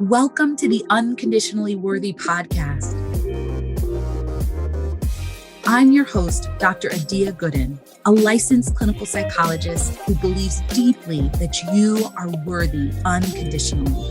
Welcome to the Unconditionally Worthy Podcast. I'm your host, Dr. Adia Gooden, a licensed clinical psychologist who believes deeply that you are worthy unconditionally.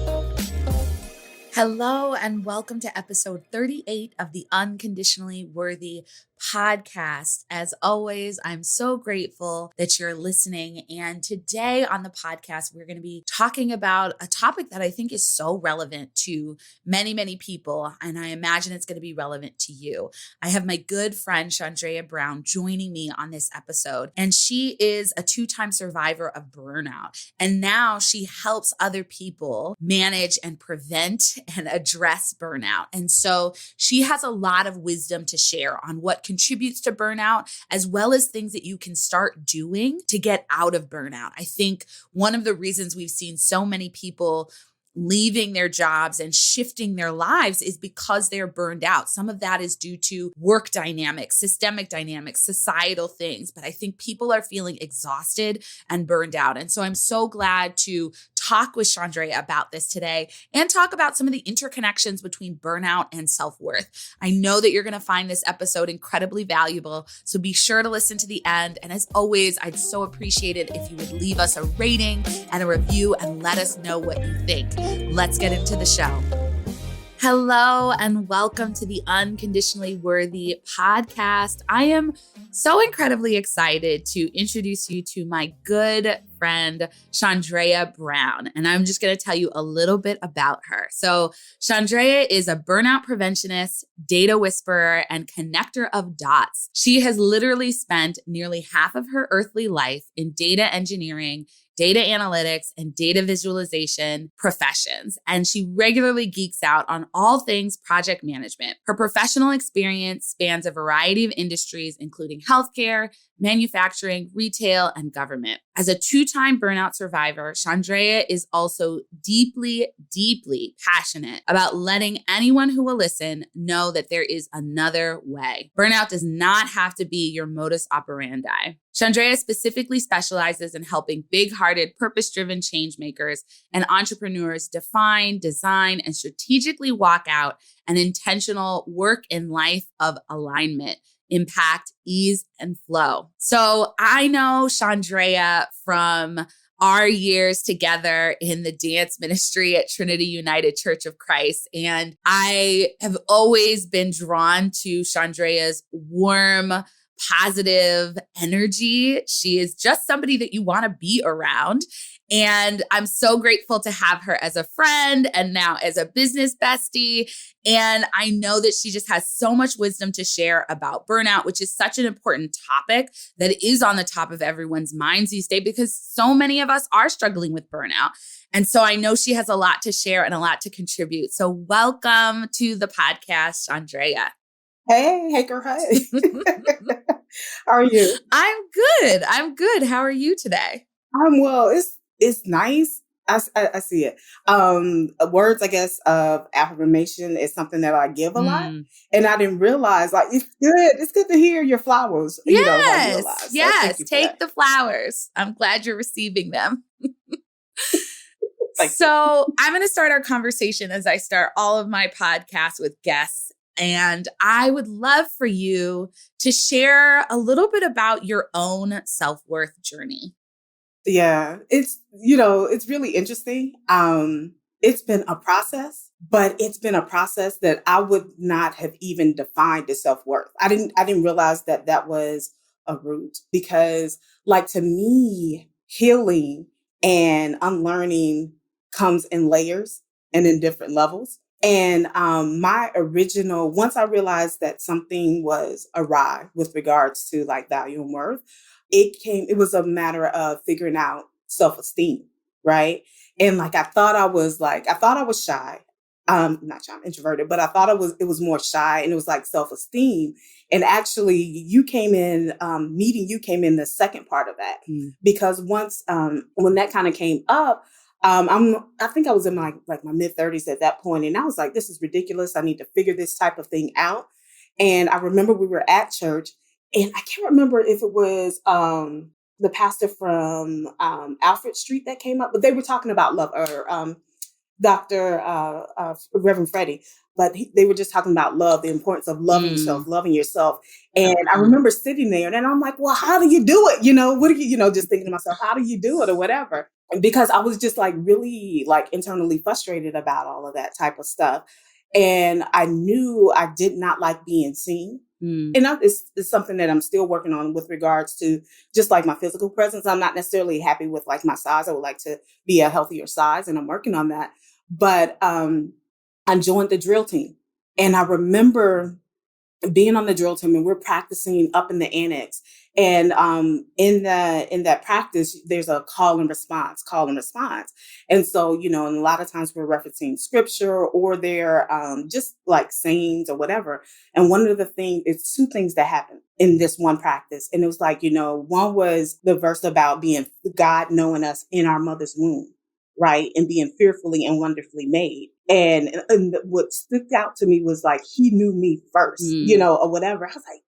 Hello, and welcome to episode 38 of the Unconditionally Worthy Podcast. As always, I'm so grateful that you're listening. And today on the podcast, we're going to be talking about a topic that I think is so relevant to many, many people. And I imagine it's going to be relevant to you. I have my good friend, Chandrea Brown, joining me on this episode. And she is a 2-time survivor of burnout. And now she helps other people manage and prevent and address burnout. And so she has a lot of wisdom to share on what contributes to burnout, as well as things that you can start doing to get out of burnout. I think one of the reasons we've seen so many people leaving their jobs and shifting their lives is because they're burned out. Some of that is due to work dynamics, systemic dynamics, societal things. But I think people are feeling exhausted and burned out. And so I'm so glad to talk with Chandrea about this today and talk about some of the interconnections between burnout and self-worth. I know that you're going to find this episode incredibly valuable, so be sure to listen to the end. And as always, I'd so appreciate it if you would leave us a rating and a review and let us know what you think. Let's get into the show. Hello, and welcome to the Unconditionally Worthy Podcast. I am so incredibly excited to introduce you to my good friend, Chandrea Brown. And I'm just going to tell you a little bit about her. So Chandrea is a burnout preventionist, data whisperer, and connector of dots. She has literally spent nearly half of her earthly life in data engineering, data analytics, and data visualization professions. And she regularly geeks out on all things project management. Her professional experience spans a variety of industries, including healthcare, manufacturing, retail, and government. As a 2-time burnout survivor, Chandrea is also deeply, deeply passionate about letting anyone who will listen know that there is another way. Burnout does not have to be your modus operandi. Chandrea specifically specializes in helping big-hearted, purpose-driven change makers and entrepreneurs define, design, and strategically walk out an intentional work and life of alignment, impact, ease, and flow. So I know Chandrea from our years together in the dance ministry at Trinity United Church of Christ. And I have always been drawn to Chandrea's warm, positive energy. She is just somebody that you want to be around. And I'm so grateful to have her as a friend and now as a business bestie. And I know that she just has so much wisdom to share about burnout, which is such an important topic that is on the top of everyone's minds these days because so many of us are struggling with burnout. And so I know she has a lot to share and a lot to contribute. So welcome to the podcast, Chandrea. Hey, girl, hey. How are you? I'm good. How are you today? I'm well. It's nice. I see it. Words, I guess, of affirmation is something that I give a lot. And I didn't realize, like, it's good. It's good to hear your flowers. Yes. So yes. Take the flowers. I'm glad you're receiving them. So I'm going to start our conversation as I start all of my podcasts with guests. And I would love for you to share a little bit about your own self-worth journey. Yeah, it's really interesting. It's been a process, but it's been a process that I would not have even defined as self-worth. I didn't realize that was a root because, like, to me, healing and unlearning comes in layers and in different levels. And once I realized that something was awry with regards to like value and worth, it was a matter of figuring out self-esteem, right? And like, I thought I was shy. Not shy, I'm introverted, but I thought it was more shy and it was like self-esteem. And actually meeting you came in the second part of that because once, when that kind of came up, I think I was in my mid 30s at that point. And I was like, this is ridiculous. I need to figure this type of thing out. And I remember we were at church and I can't remember if it was, the pastor from, Alfred Street that came up, but they were talking about love or, Dr. Reverend Freddie, but they were just talking about love, the importance of loving yourself, loving yourself. And I remember sitting there and I'm like, well, how do you do it? What are you, just thinking to myself, how do you do it or whatever? And because I was just like really like internally frustrated about all of that type of stuff. And I knew I did not like being seen. And it's something that I'm still working on with regards to just like my physical presence. I'm not necessarily happy with like my size. I would like to be a healthier size and I'm working on that. But I joined the drill team and I remember being on the drill team and we're practicing up in the annex. And in that practice, there's a call and response. And so, and a lot of times we're referencing scripture or they're just like sayings or whatever. And one of the things, it's two things that happened in this one practice. And it was like, one was the verse about being God knowing us in our mother's womb, right? And being fearfully and wonderfully made. And what stuck out to me was like, he knew me first, or whatever. I was like,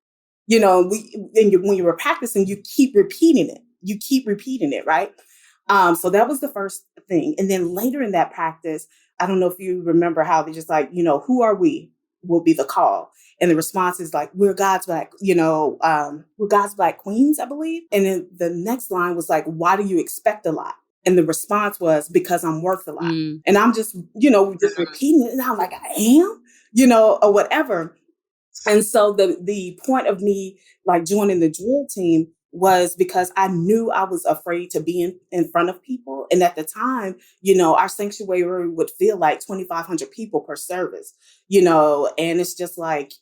when you were practicing, you keep repeating it. Right. So that was the first thing. And then later in that practice, I don't know if you remember how they just like, who are we will be the call. And the response is like, we're God's black, we're God's black queens, I believe. And then the next line was like, why do you expect a lot? And the response was, because I'm worth a lot. And I'm just, just repeating it. And I'm like, I am, or whatever. And so the point of me like joining the drill team was because I knew I was afraid to be in front of people. And at the time, our sanctuary would feel like 2,500 people per service, and it's just like,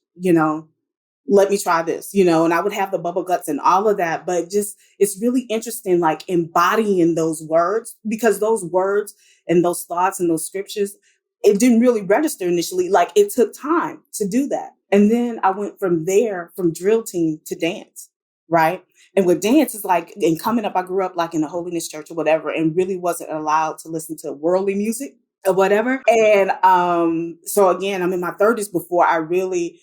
let me try this, and I would have the bubble guts and all of that. But just, it's really interesting, like embodying those words, because those words and those thoughts and those scriptures, it didn't really register initially. Like it took time to do that. And then I went from there, from drill team to dance, right? And with dance, it's like, and coming up, I grew up like in a holiness church or whatever, and really wasn't allowed to listen to worldly music or whatever. And so again, I'm in my 30s before I really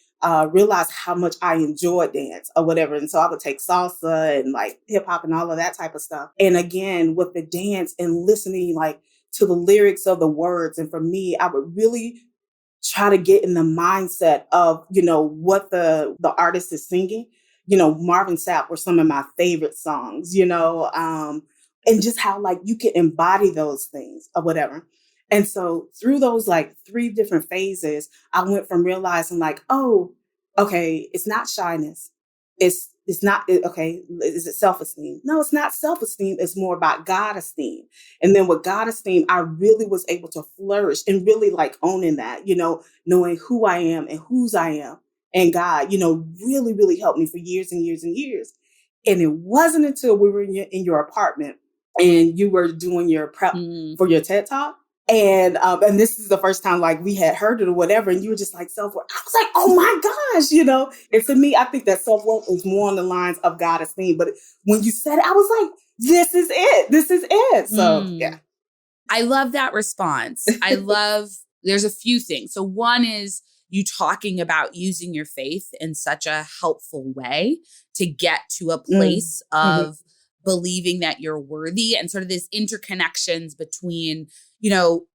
realized how much I enjoyed dance or whatever. And so I would take salsa and like hip hop and all of that type of stuff. And again, with the dance and listening like to the lyrics of the words. And for me, I would really try to get in the mindset of, what the artist is singing. Marvin Sapp were some of my favorite songs, and just how like you can embody those things or whatever. And so through those like 3 different phases, I went from realizing like, oh, okay, it's not shyness. It's not, okay, is it self-esteem? No, it's not self-esteem. It's more about God-esteem. And then with God-esteem, I really was able to flourish and really like owning that, knowing who I am and whose I am. And God, really, really helped me for years and years and years. And it wasn't until we were in your apartment and you were doing your prep for your TED Talk. And this is the first time like we had heard it or whatever. And you were just like self-worth. I was like, oh my gosh, And to me, I think that self-worth is more on the lines of God-esteem. But when you said it, I was like, this is it. So yeah. I love that response. There's a few things. So one is you talking about using your faith in such a helpful way to get to a place of believing that you're worthy, and sort of this interconnections between,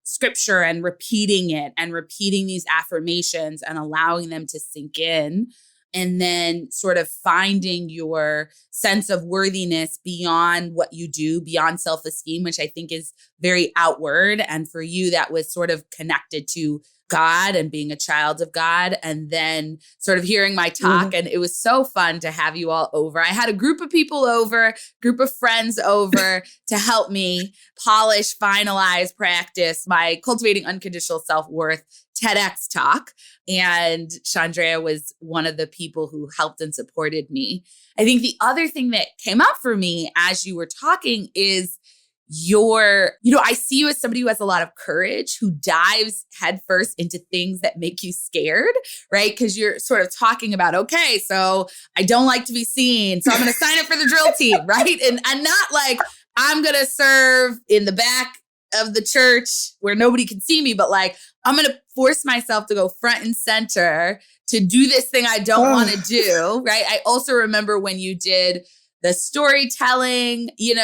scripture and repeating it and repeating these affirmations and allowing them to sink in. And then sort of finding your sense of worthiness beyond what you do, beyond self-esteem, which I think is very outward. And for you, that was sort of connected to God and being a child of God, and then sort of hearing my talk. And it was so fun to have you all over. I had a group of people over, group of friends over to help me polish, finalize, practice my Cultivating Unconditional Self-Worth TEDx talk. And Chandrea was one of the people who helped and supported me. I think the other thing that came up for me as you were talking is I see you as somebody who has a lot of courage, who dives headfirst into things that make you scared, right? Because you're sort of talking about, okay, so I don't like to be seen, so I'm going to sign up for the drill team, right? And not like I'm going to serve in the back of the church where nobody can see me, but like I'm going to force myself to go front and center to do this thing I don't want to do, right? I also remember when you did the storytelling, The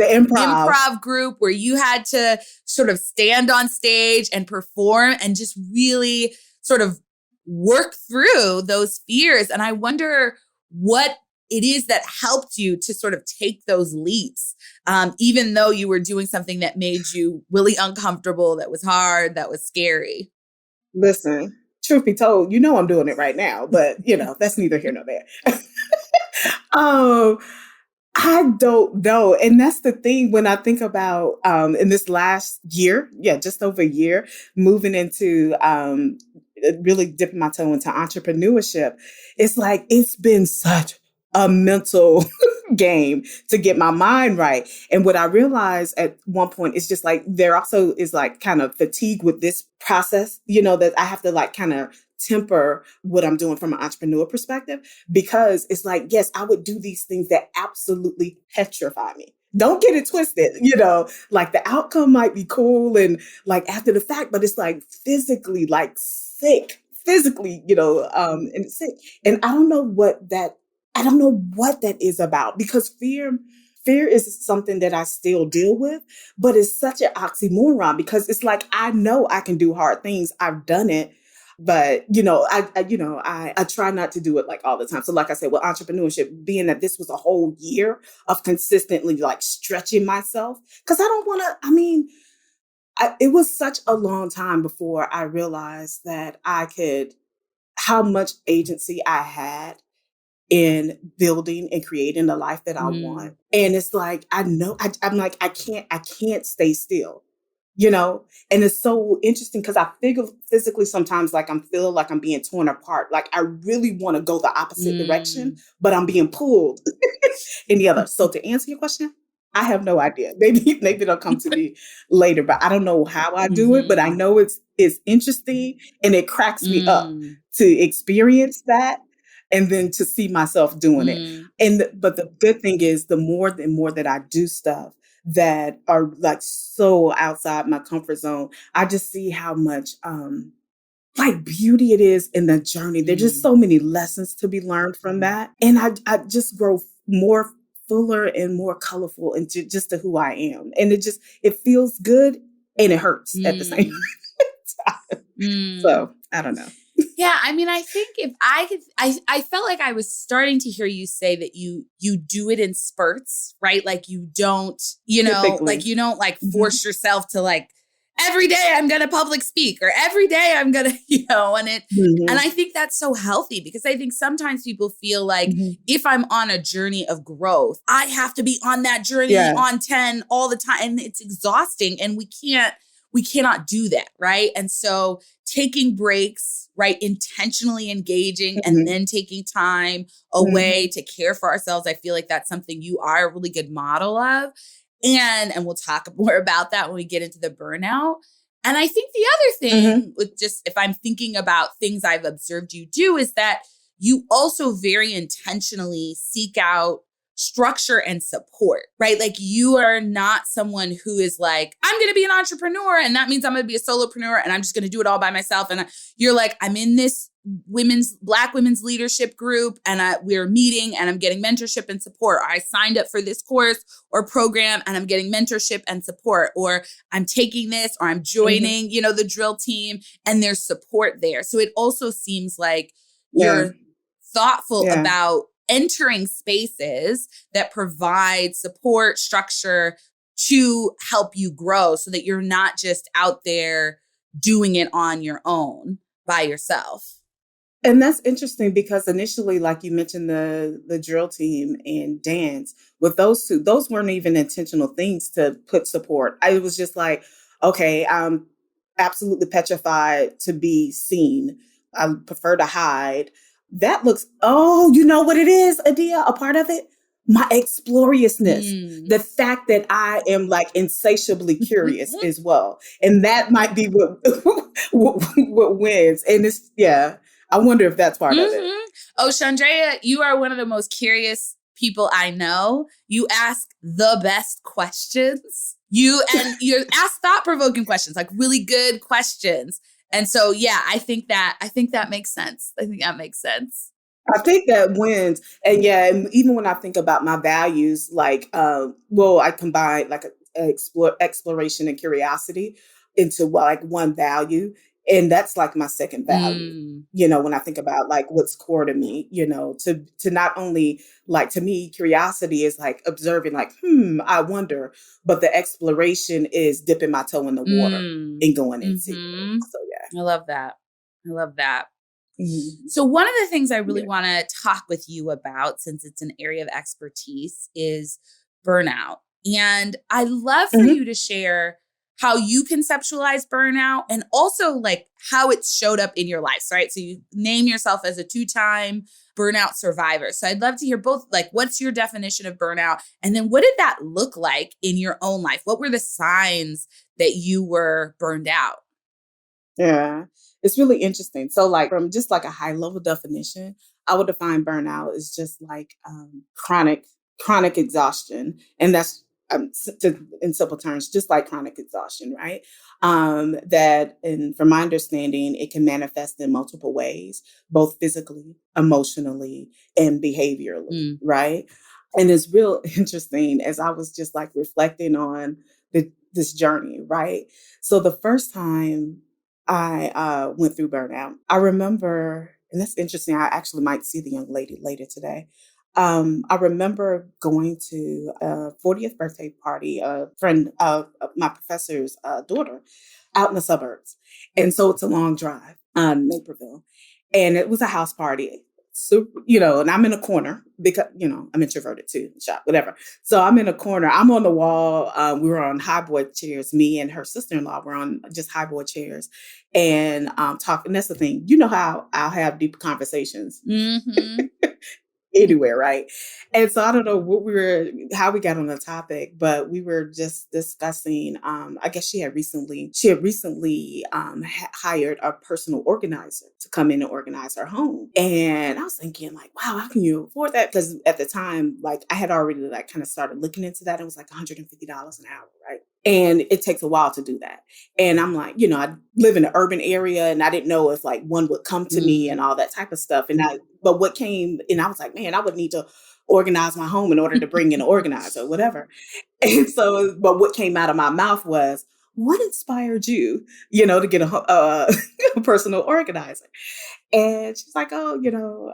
improv. improv group where you had to sort of stand on stage and perform and just really sort of work through those fears. And I wonder what it is that helped you to sort of take those leaps, even though you were doing something that made you really uncomfortable, that was hard, that was scary. Listen, truth be told, I'm doing it right now, but that's neither here nor there. I don't know. And that's the thing when I think about in this last year, just over a year, moving into really dipping my toe into entrepreneurship. It's like it's been such a mental game to get my mind right. And what I realized at one point is just like there also is like kind of fatigue with this process, that I have to like kind of temper what I'm doing from an entrepreneur perspective, because it's like, yes, I would do these things that absolutely petrify me. Don't get it twisted, like the outcome might be cool and like after the fact, but it's like physically like sick, and sick. And I don't know what that is about, because fear is something that I still deal with, but it's such an oxymoron because it's like, I know I can do hard things. I've done it. But, I try not to do it like all the time. So like I said, with entrepreneurship, being that this was a whole year of consistently like stretching myself, because I don't want to, it was such a long time before I realized that how much agency I had in building and creating the life that I want. And it's like, I know, I'm like, I can't stay still. And it's so interesting because I figure physically sometimes like feel like I'm being torn apart. Like I really want to go the opposite direction, but I'm being pulled in the other. So to answer your question, I have no idea. Maybe it'll come to me later, but I don't know how I do it, but I know it's interesting and it cracks me up to experience that and then to see myself doing it. But the good thing is the more that I do stuff that are like so outside my comfort zone, I just see how much like beauty it is in the journey. There's just so many lessons to be learned from that. And I just grow more fuller and more colorful into just to who I am. And it feels good and it hurts at the same time. So I don't know. Yeah, I mean, I think if I could, I felt like I was starting to hear you say that you do it in spurts, right? Like you don't, Typically. like you don't like force yourself to like, every day I'm going to public speak or every day I'm going to, and I think that's so healthy because I think sometimes people feel like if I'm on a journey of growth, I have to be on that journey on 10 all the time. And it's exhausting and we cannot do that. Right. And so taking breaks, right, intentionally engaging and then taking time away to care for ourselves. I feel like that's something you are a really good model of. And we'll talk more about that when we get into the burnout. And I think the other thing with just, if I'm thinking about things I've observed you do, is that you also very intentionally seek out structure and support, right? Like you are not someone who is like, I'm going to be an entrepreneur and that means I'm going to be a solopreneur and I'm just going to do it all by myself. And you're like, I'm in this Black women's leadership group and we're meeting and I'm getting mentorship and support. I signed up for this course or program and I'm getting mentorship and support, or I'm taking this or I'm joining, the drill team and there's support there. So it also seems like you're thoughtful about entering spaces that provide support structure to help you grow so that you're not just out there doing it on your own by yourself. And that's interesting because initially, like you mentioned, the drill team and dance, with those two, those weren't even intentional things to put support. I was just like, okay, I'm absolutely petrified to be seen. I prefer to hide. That looks, you know what it is, Adia, a part of it? My exploriousness. The fact that I am like insatiably curious as well. And that might be what wins. And it's, I wonder if that's part of it. Oh, Chandrea, you are one of the most curious people I know. You ask the best questions. You ask thought-provoking questions, like really good questions. And so, I think that makes sense. I think that makes sense. I think that wins. And yeah, and even when I think about my values, like, I combine like exploration and curiosity into like one value. And that's like my second value. Mm, When I think about like what's core to me, to not only like to me, curiosity is like observing, like, I wonder, but the exploration is dipping my toe in the water mm, and going and seeing. mm-hmm. So I love that. I love that. yeah. So, one of the things I really Yeah. want to talk with you about, since it's an area of expertise, is burnout. And I'd love for Mhm. you to share how you conceptualize burnout and also like how it showed up in your life. Right. So, you name yourself as a 2-time burnout survivor. So, I'd love to hear both, like, what's your definition of burnout? And then what did that look like in your own life? What were the signs that you were burned out? Yeah, it's really interesting. So, like, from just like a high level definition, I would define burnout as just like chronic exhaustion, and that's in simple terms, just like chronic exhaustion, right? That, and from my understanding, it can manifest in multiple ways, both physically, emotionally, and behaviorally, Mm, right? And it's real interesting as I was just like reflecting on this journey, right? So the first time I went through burnout. I remember, and that's interesting. I actually might see the young lady later today. I remember going to a 40th birthday party, a friend of my professor's daughter out in the suburbs. And so it's a long drive, Naperville. And it was a house party. So, and I'm in a corner because, I'm introverted too, shop, whatever. So I'm in a corner. I'm on the wall. We were on highboy chairs. Me and her sister-in-law were on just highboy chairs and talk. And that's the thing. You know how I'll have deep conversations mm-hmm. anywhere, right? And so I don't know how we got on the topic, but we were just discussing. I guess she had recently hired a personal organizer to come in and organize her home, and I was thinking like, wow, how can you afford that? Because at the time, like I had already like kind of started looking into that. It was like $150 an hour, right? And it takes a while to do that. And I'm like, I live in an urban area and I didn't know if like one would come to me Mm. and all that type of stuff. But what came, and I was like, man, I would need to organize my home in order to bring in an organizer, whatever. And so, but what came out of my mouth was, what inspired you, to get a personal organizer? And she's like, oh,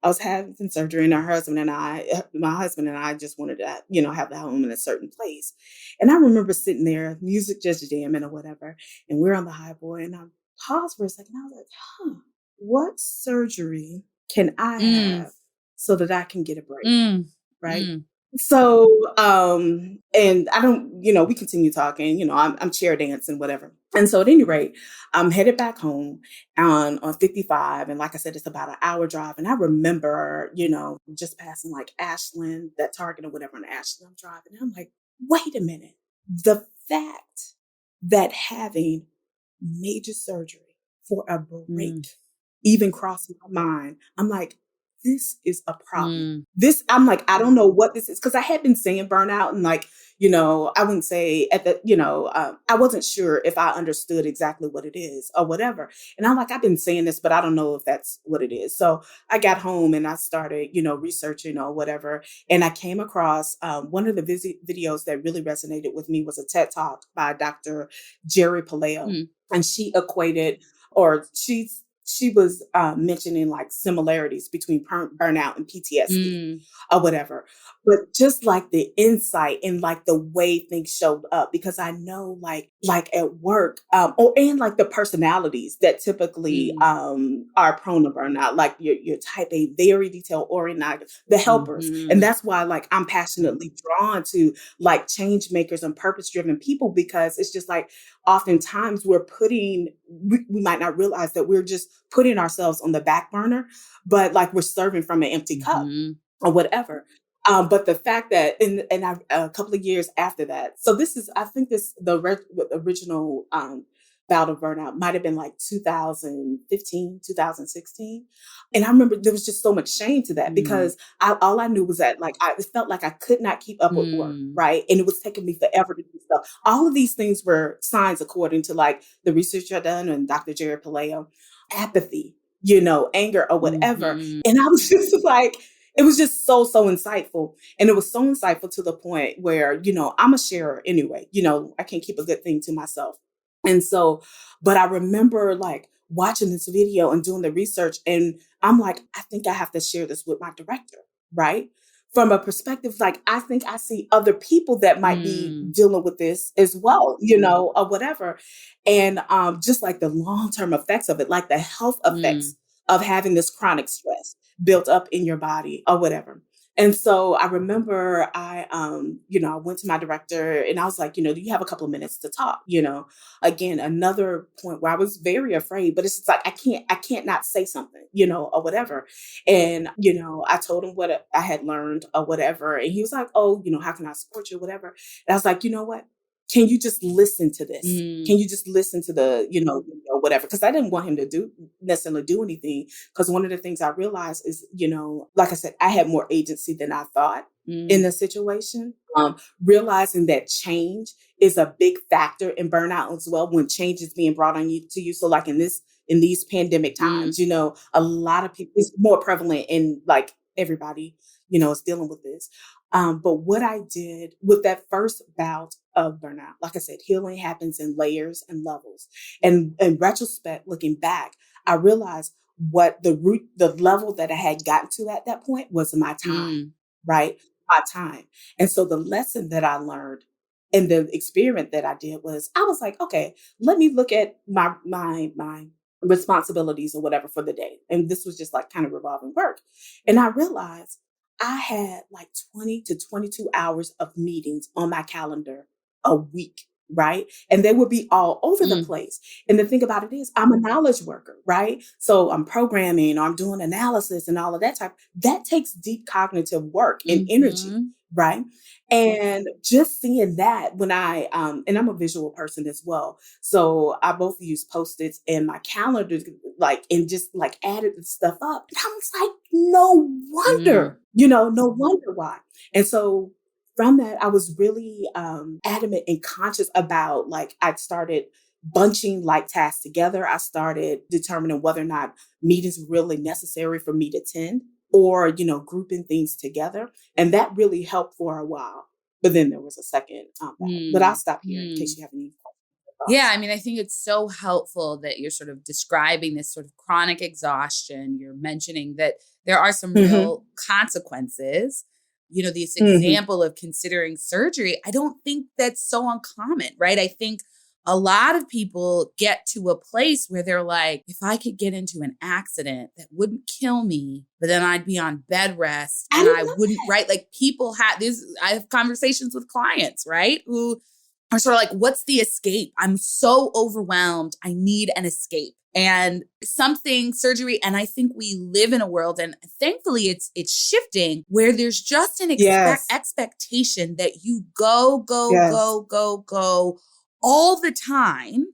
I was having surgery and my husband and I just wanted to, have the home in a certain place. And I remember sitting there, music just jamming or whatever. And we're on the high boy and I paused for a second. I was like, what surgery can I Mm, have so that I can get a break? mm, Right. mm, So, and I don't, we continue talking, I'm chair dancing, whatever. And so at any rate, I'm headed back home on 55. And like I said, it's about an hour drive. And I remember, just passing like Ashland, that Target or whatever on Ashland I'm driving. And I'm like, wait a minute. The fact that having major surgery for a mm, break even crossed my mind, I'm like, this is a problem. mm, I'm like, I don't know what this is. Cause I had been saying burnout and like, I wouldn't say I wasn't sure if I understood exactly what it is or whatever. And I'm like, I've been saying this, but I don't know if that's what it is. So I got home and I started, researching or whatever. And I came across one of the videos that really resonated with me was a TED Talk by Dr. Jerry Paleo. mm, And she equated, or she was mentioning like similarities between burnout and PTSD mm, or whatever. But just like the insight and like the way things showed up, because I know like at work, and like the personalities that typically mm, are prone to burnout, like your type A, very detail oriented, the helpers. And mhm, that's why like I'm passionately drawn to like change makers and purpose driven people, because it's just like oftentimes we might not realize that we're just putting ourselves on the back burner, but like we're serving from an empty cup mhm, or whatever. But the fact that, a couple of years after that, so I think the original bout of burnout might have been like 2015, 2016. And I remember there was just so much shame to that mm, because all I knew was that like it felt like I could not keep up with work, mm, right? And it was taking me forever to do stuff. All of these things were signs, according to like the research I done and Dr. Jared Paleo. Apathy anger or whatever. Mm-hmm. And I was just like, it was just so, so insightful. And it was so insightful to the point where, I'm a sharer anyway. I can't keep a good thing to myself. And so, but I remember like watching this video and doing the research, and I'm like, I think I have to share this with my director, right? From a perspective, like, I think I see other people that might be dealing with this as well, or whatever. And just like the long-term effects of it, like the health effects of having this chronic stress built up in your body or whatever. And so I remember I went to my director and I was like, do you have a couple of minutes to talk? Again, another point where I was very afraid, but it's just like, I can't not say something, or whatever. And, I told him what I had learned or whatever. And he was like, oh, how can I support you or whatever? And I was like, you know what? Can you just listen to this? Can you just listen to the, whatever? Because I didn't want him to necessarily do anything. Because one of the things I realized is, like I said, I had more agency than I thought in the situation. Realizing that change is a big factor in burnout as well, when change is being brought on to you. So like in these pandemic times, a lot of people, it's more prevalent in like everybody, is dealing with this. But what I did with that first bout of burnout, like I said, healing happens in layers and levels. And in retrospect, looking back, I realized what the level that I had gotten to at that point was my time, right? My time. And so the lesson that I learned and the experiment that I did was, I was like, okay, let me look at my responsibilities or whatever for the day. And this was just like kind of revolving work. And I realized I had like 20 to 22 hours of meetings on my calendar a week, right? And they would be all over the place. And the thing about it is, I'm a knowledge worker, right? So I'm programming, or I'm doing analysis and all of that that takes deep cognitive work and energy, right? And just seeing that when and I'm a visual person as well. So I both use Post-its and my calendar, and just like added the stuff up. And I was like, no wonder, no wonder why. And so from that, I was really adamant and conscious about, like, I started bunching like tasks together. I started determining whether or not meetings were really necessary for me to attend, or, grouping things together. And that really helped for a while. But then there was a second but I'll stop here in case you have any questions. Yeah, I mean, I think it's so helpful that you're sort of describing this sort of chronic exhaustion. You're mentioning that there are some real consequences. This example of considering surgery, I don't think that's so uncommon, right? I think a lot of people get to a place where they're like, if I could get into an accident that wouldn't kill me, but then I'd be on bed rest and I wouldn't, right? Like, people have this, I have conversations with clients, right? Who are sort of like, what's the escape? I'm so overwhelmed. I need an escape. And surgery. And I think we live in a world, and thankfully it's shifting, where there's just an expectation that you go all the time.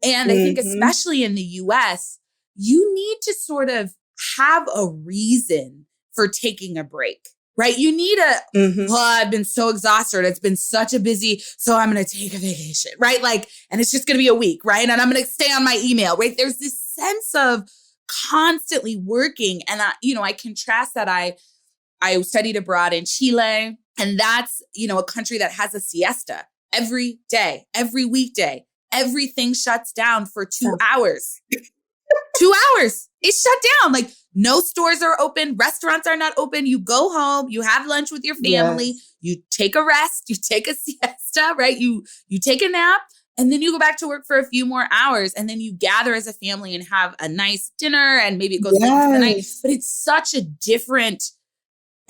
And I think especially in the US, you need to sort of have a reason for taking a break, right? You need I've been so exhausted. It's been such a busy, so I'm going to take a vacation, right? Like, and it's just going to be a week, right? And I'm going to stay on my email, right? There's this sense of constantly working. And I contrast that. I studied abroad in Chile, and that's, a country that has a siesta every day, every weekday. Everything shuts down for 2 hours. 2 hours. It's shut down. Like, no stores are open. Restaurants are not open. You go home, you have lunch with your family, you take a rest, you take a siesta, right? You take a nap, and then you go back to work for a few more hours, and then you gather as a family and have a nice dinner, and maybe it goes late into the night. But it's such a different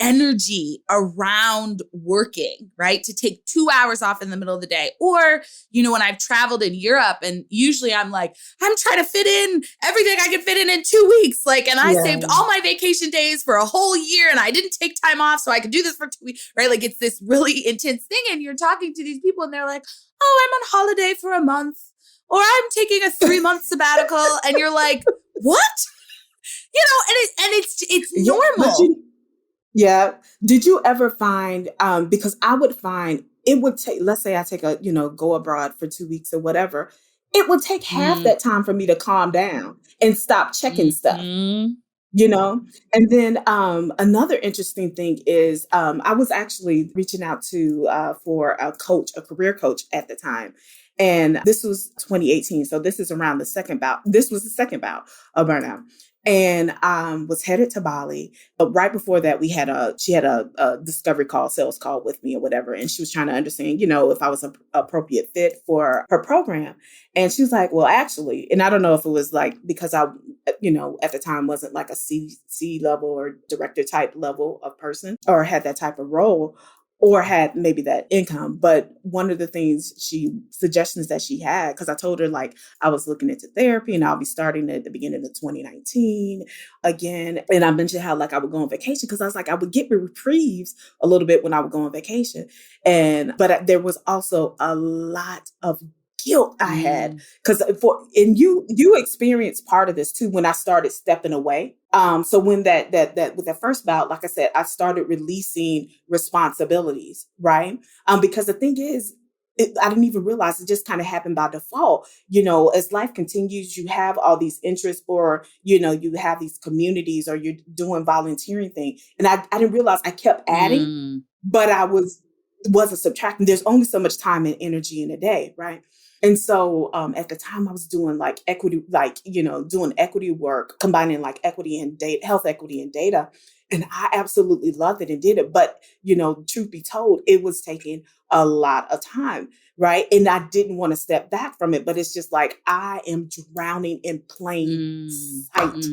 energy around working, right? To take 2 hours off in the middle of the day. Or, when I've traveled in Europe, and usually I'm like, I'm trying to fit in everything I can fit in 2 weeks. Like, and I saved all my vacation days for a whole year, and I didn't take time off so I could do this for 2 weeks, right? Like, it's this really intense thing. And you're talking to these people and they're like, oh, I'm on holiday for a month, or I'm taking a 3-month sabbatical. And you're like, what? And it's normal. Yeah. Did you ever find, because I would find it would take, let's say I take go abroad for 2 weeks or whatever, it would take half that time for me to calm down and stop checking stuff. Mm-hmm. You know, and then another interesting thing is I was actually reaching out to for a coach, a career coach at the time. And this was 2018. So this is around the second bout. This was the second bout of burnout. And was headed to Bali. But right before that, she had a discovery call, sales call with me or whatever. And she was trying to understand, if I was an appropriate fit for her program. And she was like, well, actually, and I don't know if it was like, because I, at the time wasn't like a C level or director type level of person or had that type of role or had maybe that income. But one of the suggestions that she had, because I told her like I was looking into therapy and I'll be starting at the beginning of 2019 again. And I mentioned how like I would go on vacation because I was like, I would get reprieves a little bit when I would go on vacation. But there was also a lot of guilt I had because you experienced part of this too when I started stepping away. So when that with that first bout, like I said, I started releasing responsibilities, right? Because the thing is, I didn't even realize it just kind of happened by default. As life continues, you have all these interests or, you have these communities or you're doing volunteering thing. And I didn't realize I kept adding, but I wasn't subtracting. There's only so much time and energy in a day, right? And so at the time I was doing like equity, doing equity work, combining like equity and data, health equity and data. And I absolutely loved it and did it. But, truth be told, it was taking a lot of time. Right. And I didn't want to step back from it. But it's just like I am drowning in plain sight,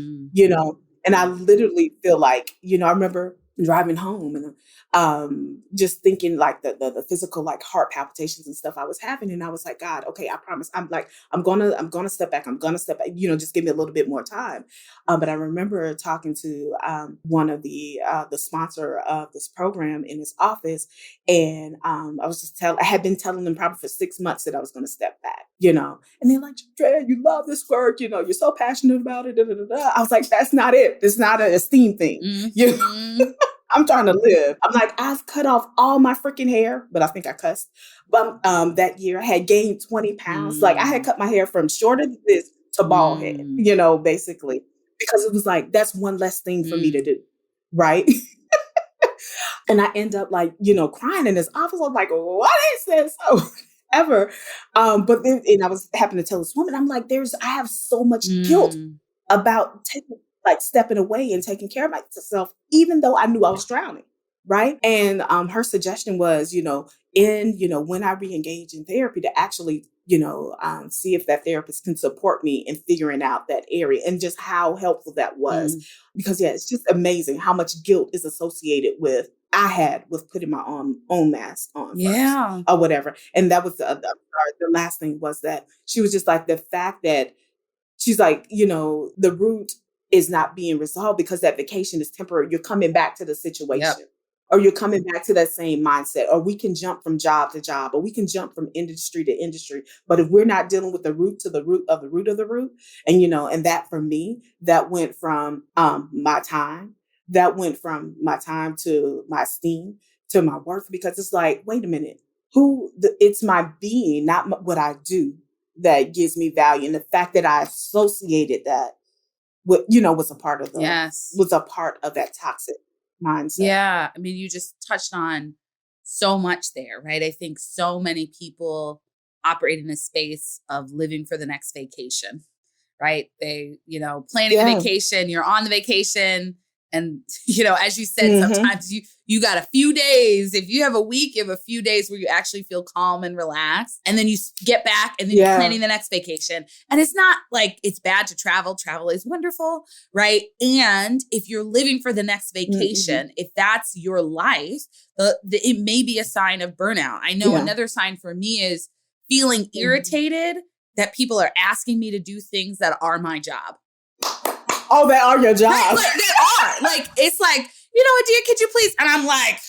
and I literally feel like, I remember driving home and just thinking like the physical like heart palpitations and stuff I was having. And I was like, God, okay, I promise. I'm gonna step back. I'm gonna step back, just give me a little bit more time. But I remember talking to one of the sponsor of this program in his office. And I had been telling them probably for 6 months that I was going to step back, and they're like, Chandrea, you love this work. You're so passionate about it. Da, da, da, da. I was like, that's not it. It's not an esteem thing. I'm trying to live. I'm like, I've cut off all my freaking hair, but I think I cussed. But that year I had gained 20 pounds. Like I had cut my hair from shorter than this to bald head, basically, because it was like, that's one less thing for me to do. Right. And I end up like, crying in his office. I'm like, what is this? Oh, ever. But then, and I was having to tell this woman, I'm like, I have so much guilt about stepping away and taking care of myself, even though I knew I was drowning. Right. And her suggestion was, when I re-engage in therapy to actually, see if that therapist can support me in figuring out that area and just how helpful that was. Because, it's just amazing how much guilt is associated with putting my own mask on first or whatever. And that was the last thing was that she was just like the fact that she's like, the root is not being resolved because that vacation is temporary. You're coming back to the situation or you're coming back to that same mindset, or we can jump from job to job, or we can jump from industry to industry. But if we're not dealing with the root to the root of the root of the root, and, and that for me, that went from my time, to my esteem, to my worth, because it's like, wait a minute, it's my being, not what I do that gives me value. And the fact that I associated that was a part of that toxic mindset. Yeah. I mean, you just touched on so much there, right? I think so many people operate in a space of living for the next vacation, right? They, planning the vacation, you're on the vacation. And, as you said, sometimes you got a few days. If you have a week, you have a few days where you actually feel calm and relaxed. And then you get back and then you're planning the next vacation. And it's not like it's bad to travel. Travel is wonderful, right? And if you're living for the next vacation, if that's your life, it may be a sign of burnout. I know another sign for me is feeling irritated that people are asking me to do things that are my job. Oh, they are your job. Right, like, they are. Like, it's like, dear, could you please? And I'm like,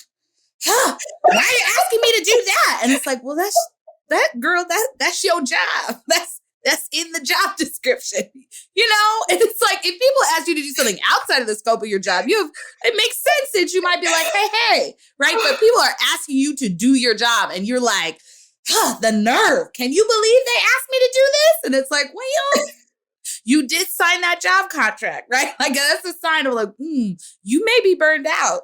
why are you asking me to do that? And it's like, well, that's your job. That's in the job description, And it's like, if people ask you to do something outside of the scope of your job, it makes sense that you might be like, hey, right? But people are asking you to do your job and you're like, the nerve. Can you believe they asked me to do this? And it's like, well, you did sign that job contract, right? Like that's a sign of like, you may be burned out.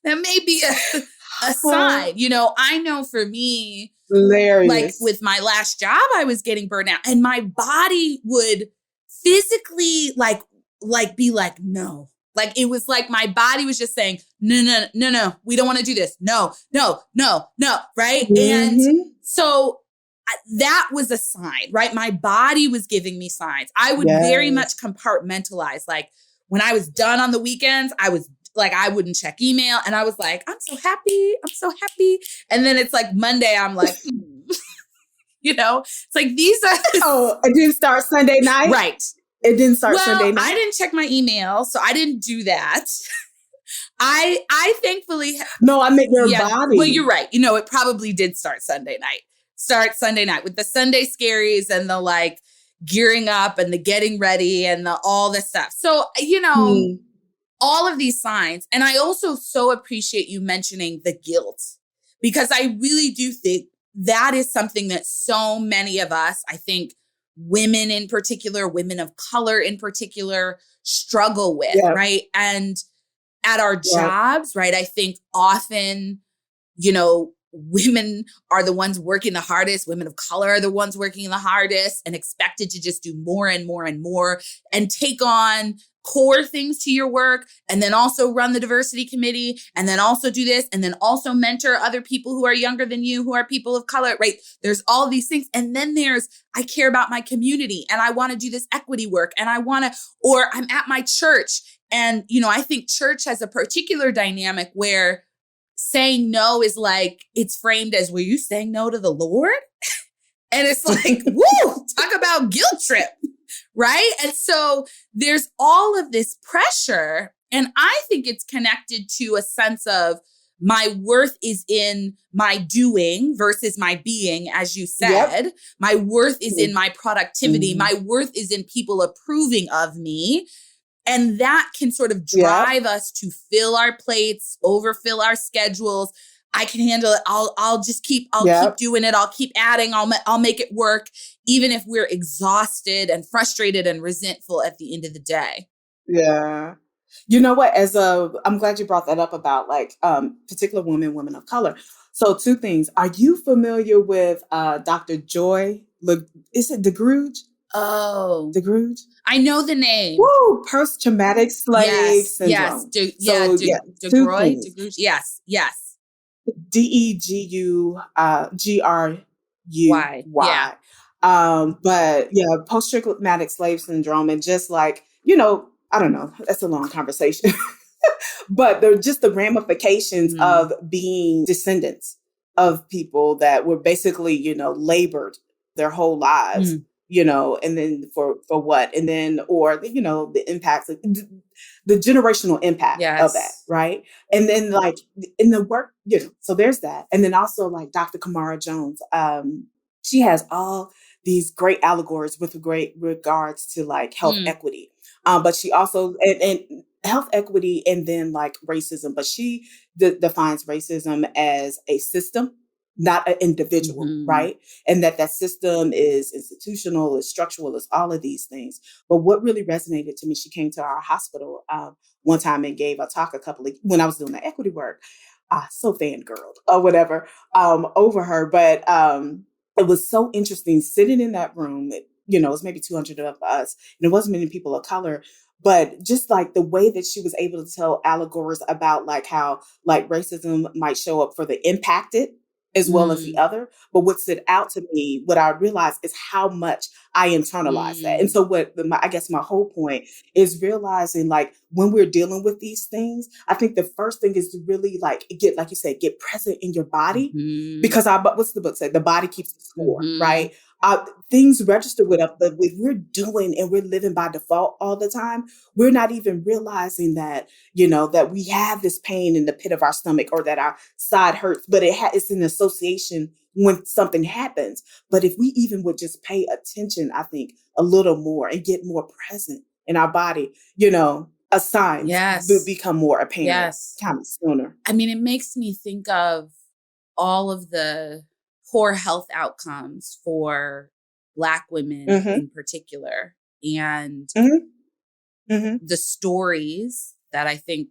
That may be a sign. I know for me, hilarious. Like with my last job, I was getting burned out and my body would physically like be like, no. Like it was like my body was just saying, no, we don't want to do this. No. Right. Mm-hmm. And so that was a sign, right? My body was giving me signs. I would very much compartmentalize. Like when I was done on the weekends, I was like, I wouldn't check email. And I was like, I'm so happy. And then it's like Monday, I'm like, it's like these are. Oh, it didn't start Sunday night? Right. It didn't start Sunday night? I didn't check my email, so I didn't do that. I thankfully. No, I meant your body. Well, you're right. It probably did start Sunday night with the Sunday scaries and the like gearing up and the getting ready and the all this stuff. So, all of these signs. And I also so appreciate you mentioning the guilt because I really do think that is something that so many of us, I think women in particular, women of color in particular, struggle with, right? And at our jobs, right? I think often, women are the ones working the hardest. Women of color are the ones working the hardest and expected to just do more and more and more and take on core things to your work and then also run the diversity committee and then also do this and then also mentor other people who are younger than you, who are people of color, right? There's all these things. And then there's, I care about my community and I want to do this equity work and or I'm at my church. And, I think church has a particular dynamic where saying no is like, it's framed as, were you saying no to the Lord? And it's like, woo, talk about guilt trip. Right. And so there's all of this pressure. And I think it's connected to a sense of my worth is in my doing versus my being, as you said. My worth is in my productivity. My worth is in people approving of me. And that can sort of drive us to fill our plates, overfill our schedules. I can handle it. I'll keep doing it. I'll keep adding. I'll make it work, even if we're exhausted and frustrated and resentful at the end of the day. Yeah. You know what? I'm glad you brought that up about like particular women of color. So 2 things. Are you familiar with Dr. Joy? Is it DeGruge? Oh, DeGruge? I know the name. Woo! Post-traumatic slave syndrome. DeGruge. Yes. DEGUGRUY. But post-traumatic slave syndrome, and just like, I don't know, that's a long conversation, but they're just the ramifications of being descendants of people that were basically, labored their whole lives, and then for what? And then, or, the impacts, the generational impact of that. Right. And then like in the work, so there's that. And then also like Dr. Kamara Jones, she has all these great allegories with great regards to like health equity. But she also, and health equity and then like racism, but she defines racism as a system, not an individual, right? And that system is institutional, is structural, is all of these things. But what really resonated to me, she came to our hospital one time and gave a talk when I was doing the equity work, so fangirled or whatever over her. But it was so interesting sitting in that room. It was maybe 200 of us, and it wasn't many people of color. But just like the way that she was able to tell allegories about like how like racism might show up for the impacted as well as the other. But what stood out to me, what I realized is how much I internalized that. And so I guess my whole point is realizing like when we're dealing with these things, I think the first thing is to really like get, like you said, get present in your body because what's the book say? The body keeps the score, right? Things register with us, but if we're doing and we're living by default all the time, we're not even realizing that, that we have this pain in the pit of our stomach or that our side hurts, but it's an association when something happens. But if we even would just pay attention, I think a little more and get more present in our body, a sign will become more apparent kind of sooner. I mean, it makes me think of all of the poor health outcomes for Black women Mm-hmm. in particular. And Mm-hmm. Mm-hmm. the stories that I think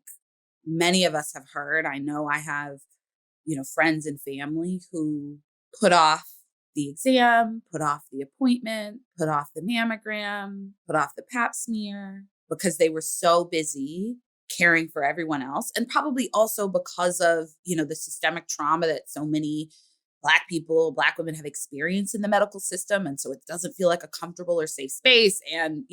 many of us have heard, I know I have, friends and family who put off the exam, put off the appointment, put off the mammogram, put off the pap smear because they were so busy caring for everyone else. And probably also because of, the systemic trauma that so many Black people, Black women have experienced in the medical system. And so it doesn't feel like a comfortable or safe space. And,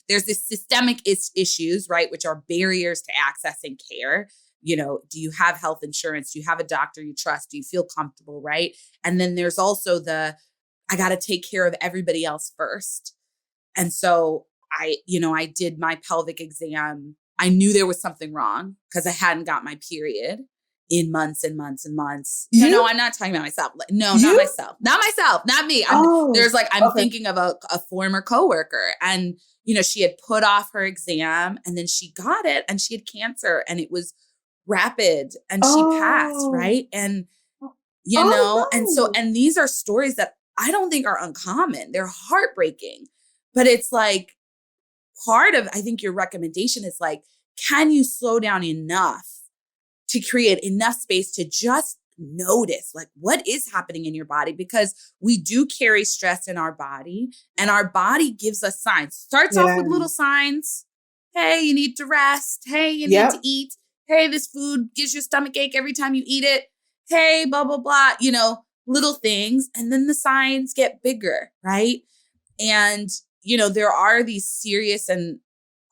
there's this systemic issues, right, which are barriers to accessing care. Do you have health insurance? Do you have a doctor you trust? Do you feel comfortable, right? And then there's also I got to take care of everybody else first. And so I did my pelvic exam. I knew there was something wrong because I hadn't got my period in months and months and months. No, I'm not talking about myself. No, You? not myself, not me. I'm okay. thinking of a former coworker, and, she had put off her exam and then she got it and she had cancer and it was rapid and she passed. Right. And, no. and these are stories that I don't think are uncommon. They're heartbreaking, but it's like part of, I think your recommendation is like, can you slow down enough to create enough space to just notice like what is happening in your body? Because we do carry stress in our body and our body gives us signs. Starts off with little signs. Hey, you need to rest. Hey, you need to eat. Hey, this food gives you stomach ache every time you eat it. Hey, blah, blah, blah, little things. And then the signs get bigger, right? And, there are these serious and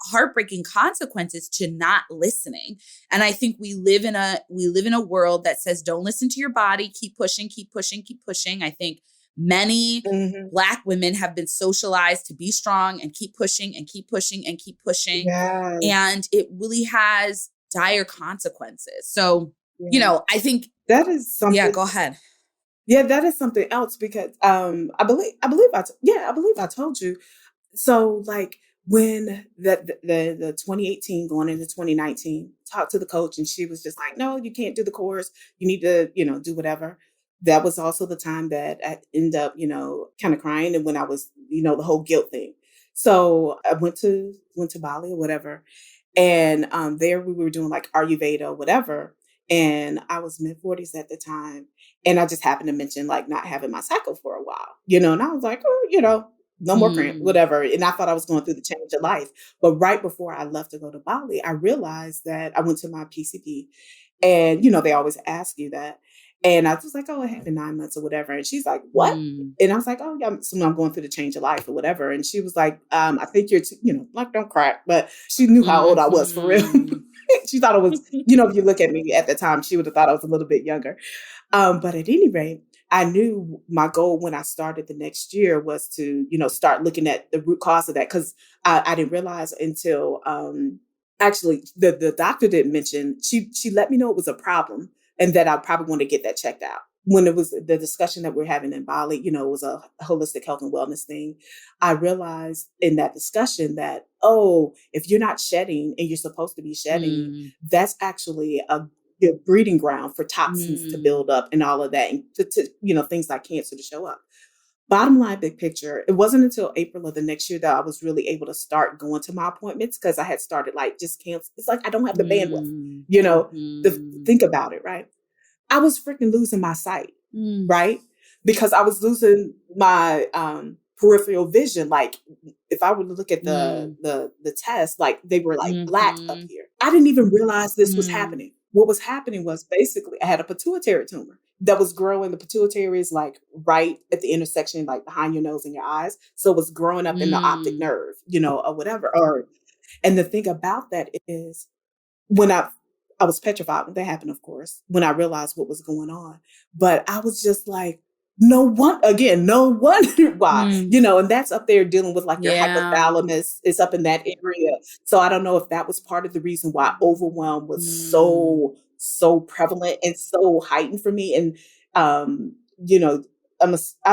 heartbreaking consequences to not listening. And I think we live in a world that says, don't listen to your body, keep pushing, keep pushing, keep pushing. I think many Black women have been socialized to be strong and keep pushing and keep pushing and keep pushing. Yes. And it really has dire consequences. So, I think that is something. Yeah, go ahead. Yeah, that is something else because I believe I told you. So like when the 2018 going into 2019, talked to the coach and she was just like, no, you can't do the course. You need to, do whatever. That was also the time that I ended up, kind of crying. And when I was, the whole guilt thing. So I went to Bali or whatever. And there we were doing like Ayurveda or whatever. And I was mid-40s at the time. And I just happened to mention like not having my cycle for a while, and I was like, oh, no more cramp, whatever. And I thought I was going through the change of life. But right before I left to go to Bali, I realized that I went to my PCP and, they always ask you that. And I was like, oh, it happened 9 months or whatever. And she's like, what? And I was like, oh, yeah, so I'm going through the change of life or whatever. And she was like, I think you're, like, don't crack. But she knew how old I was for real. She thought it was, if you look at me at the time, she would have thought I was a little bit younger. But at any rate, I knew my goal when I started the next year was to, start looking at the root cause of that. Because I didn't realize until actually the doctor didn't mention, she let me know it was a problem and that I probably want to get that checked out. When it was the discussion that we're having in Bali, it was a holistic health and wellness thing. I realized in that discussion that, if you're not shedding and you're supposed to be shedding, that's actually a good breeding ground for toxins to build up and all of that, and to things like cancer to show up. Bottom line, big picture, it wasn't until April of the next year that I was really able to start going to my appointments because I had started like just cancel. It's like I don't have the bandwidth, to think about it, right? I was freaking losing my sight, right? Because I was losing my peripheral vision. Like if I were to look at the test, like they were like black up here. I didn't even realize this was happening. What was happening was basically I had a pituitary tumor that was growing. The pituitary is like right at the intersection, like behind your nose and your eyes. So it was growing up in the optic nerve, or whatever. And the thing about that is when I was petrified when that happened, of course, when I realized what was going on. But I was just like, no wonder why, and that's up there dealing with like your hypothalamus. It's up in that area. So I don't know if that was part of the reason why overwhelm was so prevalent and so heightened for me. And, I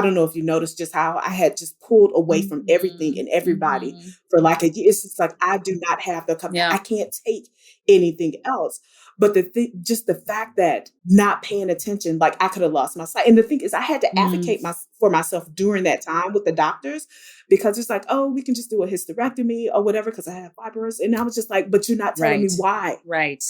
don't know if you noticed just how I had just pulled away from everything and everybody for like a year. It's just like, I do not have the capacity. I can't take anything else. But just the fact that not paying attention, like I could have lost my sight. And the thing is, I had to advocate for myself during that time with the doctors, because it's like, oh, we can just do a hysterectomy or whatever because I have fibroids. And I was just like, but you're not telling me why. Right.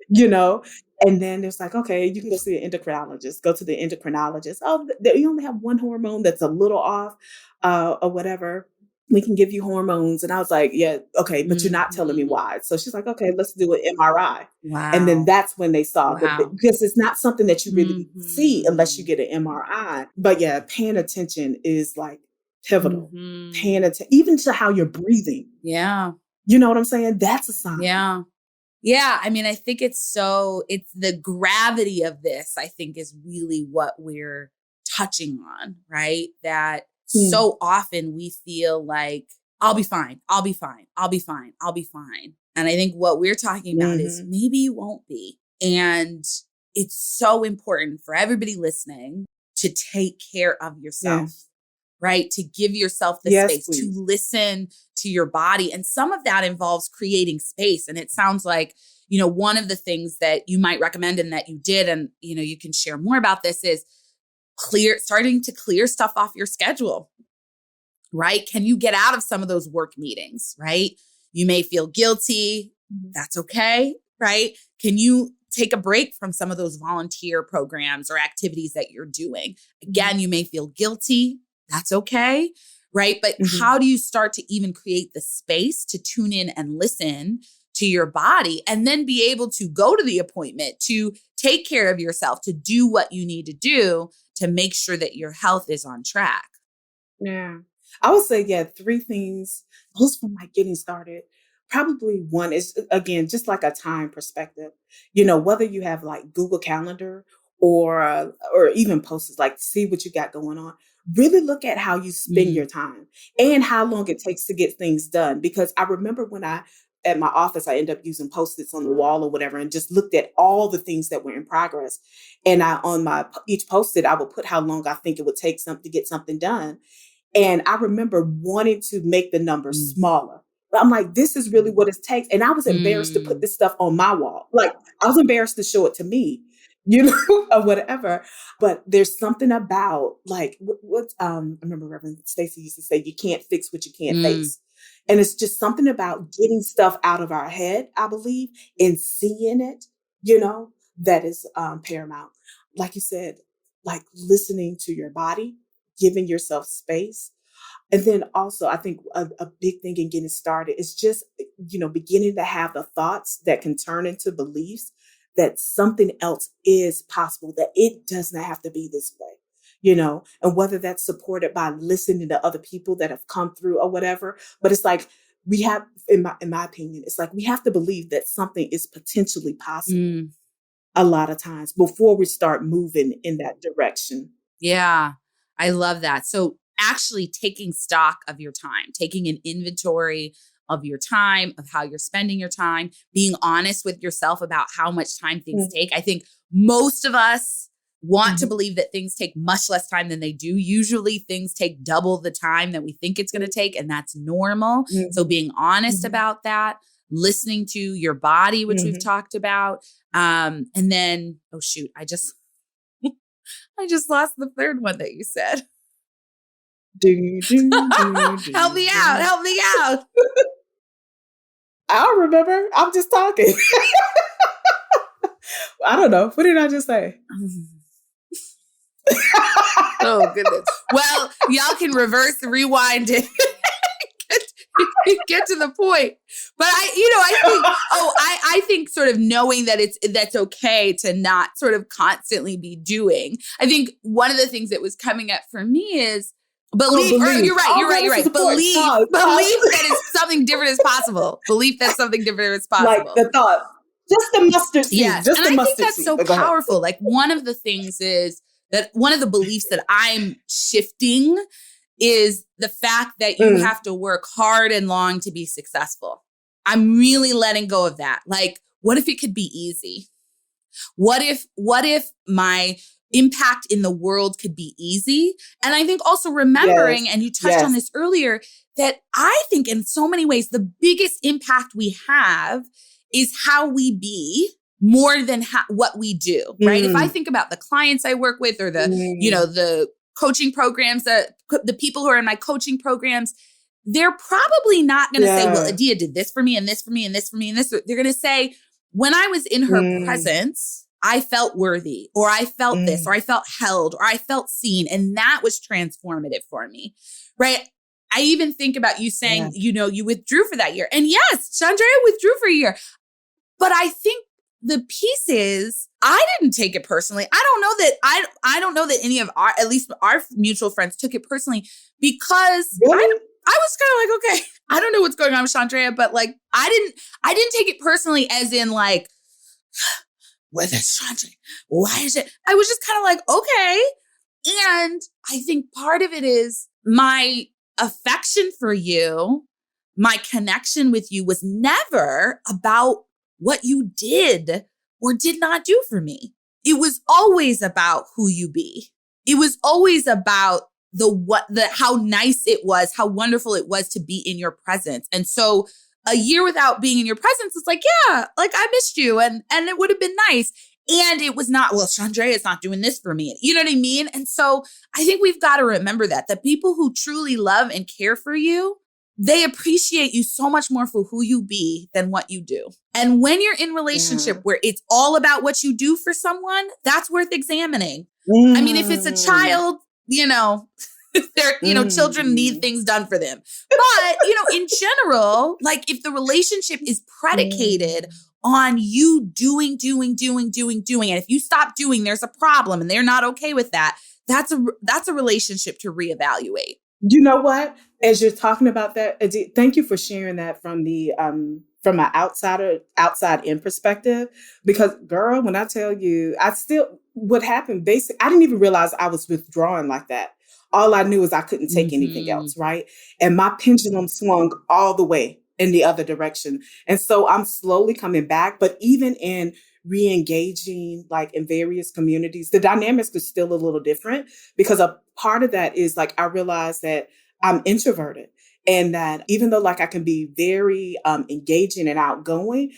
You know? And then it's like, okay, you can go see an endocrinologist, go to the endocrinologist. Oh, you only have one hormone that's a little off or whatever. We can give you hormones. And I was like, yeah, okay, but you're not telling me why. So she's like, okay, let's do an MRI. Wow. And then that's when they saw that, because it's not something that you really see unless you get an MRI. But yeah, paying attention is like pivotal. Paying attention, even to how you're breathing. Yeah. You know what I'm saying? That's a sign. Yeah. Yeah. I mean, I think it's the gravity of this, I think, is really what we're touching on, right? That so often we feel like, I'll be fine. I'll be fine. I'll be fine. I'll be fine. And I think what we're talking about is maybe you won't be. And it's so important for everybody listening to take care of yourself, right? To give yourself the space, to listen to your body. And some of that involves creating space. And it sounds like, one of the things that you might recommend and that you did, and, you can share more about this, is starting to clear stuff off your schedule, right? Can you get out of some of those work meetings, right? You may feel guilty. That's okay, right? Can you take a break from some of those volunteer programs or activities that you're doing? Again, you may feel guilty. That's okay, right? But how do you start to even create the space to tune in and listen to your body, and then be able to go to the appointment, to take care of yourself, to do what you need to do to make sure that your health is on track? Yeah. I would say, 3 things just from like getting started. Probably one is, again, just like a time perspective, whether you have like Google Calendar or even Post-its, like see what you got going on. Really look at how you spend your time and how long it takes to get things done. Because I remember when at my office, I ended up using Post-its on the wall or whatever, and just looked at all the things that were in progress. And on each Post-it, I would put how long I think it would take to get something done. And I remember wanting to make the numbers smaller. But I'm like, this is really what it takes. And I was embarrassed to put this stuff on my wall. Like, I was embarrassed to show it to me, or whatever. But there's something about like, I remember Reverend Stacy used to say, you can't fix what you can't face. And it's just something about getting stuff out of our head, I believe, and seeing it, that is paramount. Like you said, like listening to your body, giving yourself space. And then also, I think a big thing in getting started is just, beginning to have the thoughts that can turn into beliefs that something else is possible, that it does not have to be this way, and whether that's supported by listening to other people that have come through or whatever. But it's like, we have, in my opinion, it's like we have to believe that something is potentially possible a lot of times before we start moving in that direction. Yeah, I love that. So actually taking stock of your time, taking an inventory of your time, of how you're spending your time, being honest with yourself about how much time things take. I think most of us want to believe that things take much less time than they do. Usually things take double the time that we think it's going to take, and that's normal. So being honest about that, listening to your body, which we've talked about. And then, oh shoot, I just lost the third one that you said. Help me out. I don't remember. I'm just talking. I don't know. What did I just say? Oh, goodness. Well, y'all can rewind it. Get to the point. But I think sort of knowing that that's okay to not sort of constantly be doing. I think one of the things that was coming up for me is belief. You're right. Belief that it's something different is possible. Belief that something different is possible. Like the thought, just the mustard seed. Yes. And I think that's so powerful. Like one of the things is that one of the beliefs that I'm shifting is the fact that you have to work hard and long to be successful. I'm really letting go of that. Like, what if it could be easy? What if my impact in the world could be easy? And I think also remembering, and you touched on this earlier, that I think in so many ways, the biggest impact we have is how we be more than what we do, right? If I think about the clients I work with or the coaching programs, the people who are in my coaching programs, they're probably not going to say, well, Adia did this for me and this for me and this for me and this. They're going to say, when I was in her presence, I felt worthy, or I felt this, or I felt held, or I felt seen. And that was transformative for me, right? I even think about you saying, you withdrew for that year. And yes, Chandrea withdrew for a year. But I think the piece is, I didn't take it personally. I don't know that any of at least our mutual friends took it personally, because Really? I was kind of like, okay, I don't know what's going on with Chandrea, but like, I didn't take it personally as in like, what is Chandrea? Why is it? I was just kind of like, okay. And I think part of it is my affection for you, my connection with you was never about what you did or did not do for me. It was always about who you be. It was always about how nice it was, how wonderful it was to be in your presence. And so a year without being in your presence is like, yeah, like I missed you and it would have been nice. And it was not, well, Chandrea is not doing this for me. You know what I mean? And so I think we've got to remember that the people who truly love and care for you, they appreciate you so much more for who you be than what you do. And when you're in relationship where it's all about what you do for someone, that's worth examining. I mean, if it's a child, children need things done for them. But, in general, like if the relationship is predicated on you doing, and if you stop doing, there's a problem and they're not okay with that, that's a relationship to reevaluate. You know what? As you're talking about that, thank you for sharing that from the from an outside in perspective. Because girl, when I tell you, what happened, basically, I didn't even realize I was withdrawing like that. All I knew is I couldn't take anything else, right? And my pendulum swung all the way in the other direction. And so I'm slowly coming back. But even in re-engaging, like in various communities, the dynamics are still a little different, because a part of that is like, I realized that I'm introverted, and that even though like I can be very engaging and outgoing,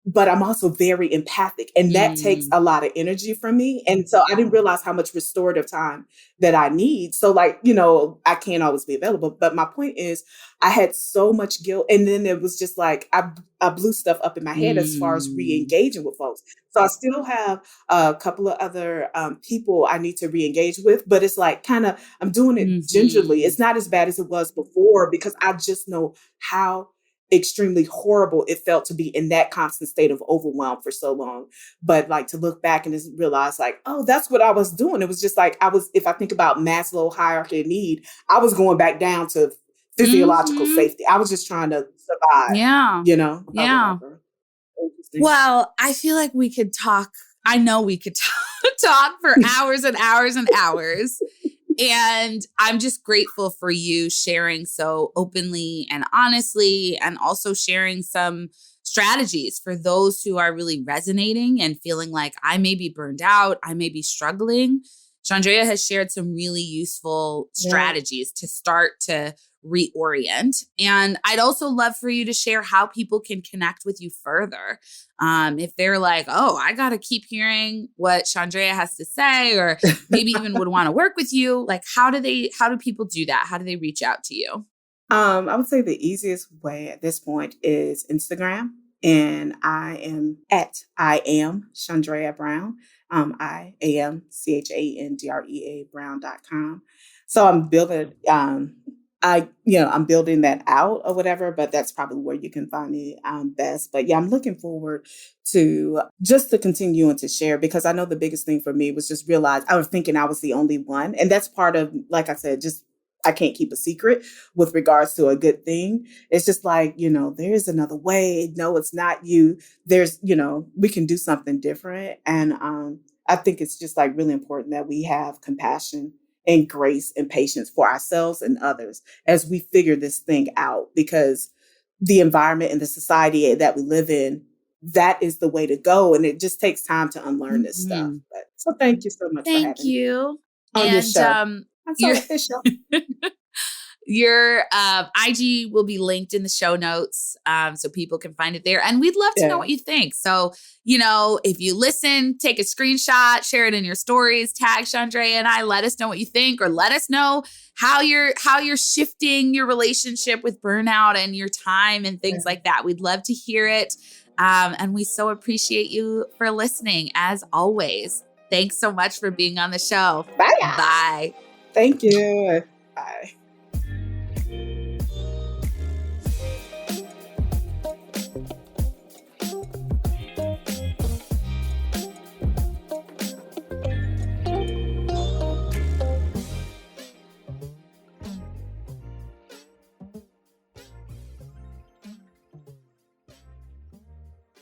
but I'm also very empathic, and that takes a lot of energy from me. And so I didn't realize how much restorative time that I need. So like, I can't always be available. But my point is, I had so much guilt. And then it was just like, I blew stuff up in my head as far as re-engaging with folks. So I still have a couple of other people I need to re-engage with, but it's like I'm doing it gingerly. It's not as bad as it was before, because I just know how extremely horrible it felt to be in that constant state of overwhelm for so long. But like to look back and just realize like, oh, that's what I was doing. It was just like, if I think about Maslow hierarchy of need, I was going back down to physiological safety. I was just trying to survive. Yeah. Yeah. Well, I feel like we could talk. I know we could talk for hours and hours and hours. And I'm just grateful for you sharing so openly and honestly, and also sharing some strategies for those who are really resonating and feeling like I may be burned out, I may be struggling. Chandrea has shared some really useful strategies to start to reorient. And I'd also love for you to share how people can connect with you further. If they're like, oh, I got to keep hearing what Chandrea has to say, or maybe even would want to work with you, like how do people do that? How do they reach out to you? I would say the easiest way at this point is Instagram. And I am Chandrea Brown. I am CHANDREA Brown.com. So I'm building, I'm building that out or whatever, but that's probably where you can find me best. But yeah, I'm looking forward to continue and to share, because I know the biggest thing for me was just realize I was thinking I was the only one. And that's part of, like I said, just I can't keep a secret with regards to a good thing. It's just like, there's another way. No, it's not you. There's, we can do something different. And I think it's just like really important that we have compassion and grace and patience for ourselves and others as we figure this thing out, because the environment and the society that we live in, that is the way to go. And it just takes time to unlearn this stuff. But so thank you so much for having me on your show. I'm so official. Your IG will be linked in the show notes, so people can find it there. And we'd love to know what you think. So, if you listen, take a screenshot, share it in your stories, tag Chandrea and I, let us know what you think, or let us know how you're shifting your relationship with burnout and your time and things like that. We'd love to hear it. And we so appreciate you for listening, as always. Thanks so much for being on the show. Bye. Bye. Thank you. Bye.